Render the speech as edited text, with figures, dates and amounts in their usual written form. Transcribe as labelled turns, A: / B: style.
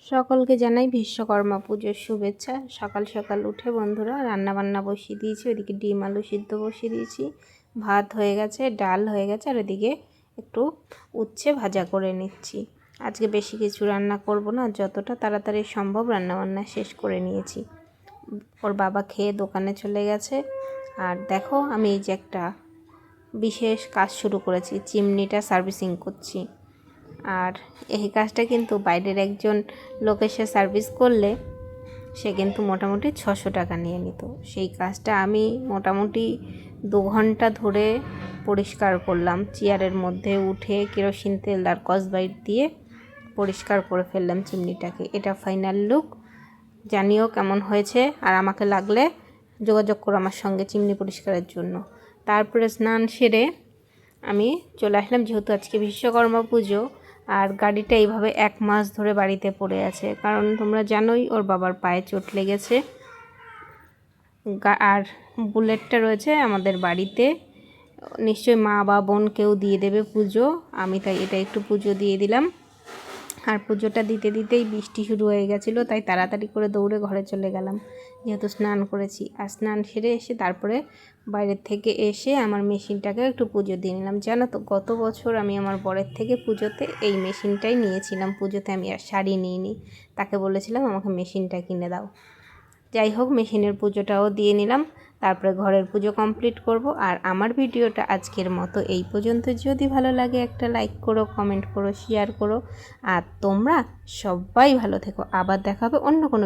A: সকলকে জানাই বিশ্বকর্মা পুজোর শুভেচ্ছা। সকাল সকাল উঠে বন্ধুরা রান্নাবান্না বসিয়ে দিয়েছি। ওইদিকে ডিম আলু সিদ্ধ বসিয়ে দিয়েছি, ভাত হয়ে গেছে, ডাল হয়ে গেছে, আর ওইদিকে একটু উচ্ছে ভাজা করে নিচ্ছি। আজকে বেশি কিছু রান্না করব না, যতটা তাড়াতাড়ি সম্ভব রান্নাবান্না শেষ করে নিয়েছি। ওর বাবা খেয়ে দোকানে চলে গেছে। আর দেখো আমি এই যে একটা বিশেষ কাজ শুরু করেছি, চিমনিটা সার্ভিসিং করছি। আর এই কাজটা কিন্তু বাইরের একজন লোক এসে সার্ভিস করলে সে কিন্তু মোটামুটি 600 টাকা নিয়ে নিত। সেই কাজটা আমি মোটামুটি 2 ঘন্টা ধরে পরিষ্কার করলাম। চেয়ারের মধ্যে উঠে কেরোসিন তেল আর স্কচব্রাইট দিয়ে পরিষ্কার করে ফেললাম চিমনিটাকে। এটা ফাইনাল লুক। জানিও কেমন হয়েছে, আর আমাকে লাগলে যোগাযোগ করো আমার সঙ্গে চিমনি পরিষ্কারের জন্য। তারপরে স্নান সেরে আমি চলে আসলাম, যেহেতু আজকে বিশ্বকর্মা পুজো। আর গাড়িটা এইভাবে 1 মাস ধরে বাড়িতে পড়ে আছে, কারণ তোমরা জানোই ওর বাবার পায়ে চোট লেগেছে। আর বুলেটটা রয়েছে আমাদের বাড়িতে, নিশ্চয়ই মা বা বোন কেউ দিয়ে দেবে পুজো। আমি তাই এটা একটু পুজো দিয়ে দিলাম। আর পুজোটা দিতে দিতেই বৃষ্টি শুরু হয়ে গেছিলো, তাই তাড়াতাড়ি করে দৌড়ে ঘরে চলে গেলাম, যেহেতু স্নান করেছি। আর স্নান সেরে এসে তারপরে বাইরের থেকে এসে আমার মেশিনটাকে একটু পুজো দিয়ে নিলাম। জানো তো, গত বছর আমি আমার বরের থেকে পুজোতে এই মেশিনটাই নিয়েছিলাম। পুজোতে আমি আর শাড়ি নিইনি, তাকে বলেছিলাম আমাকে মেশিনটা কিনে দাও। যাই হোক, মেশিনের পুজোটাও দিয়ে নিলাম। তারপরে ঘরের পুজো কমপ্লিট করব। আর আমার ভিডিওটা আজকের মতো এই পর্যন্ত। যদি ভালো লাগে একটা লাইক করো, কমেন্ট করো, শেয়ার করো। আর তোমরা সবাই ভালো থেকো। আবার দেখা হবে অন্য কোনো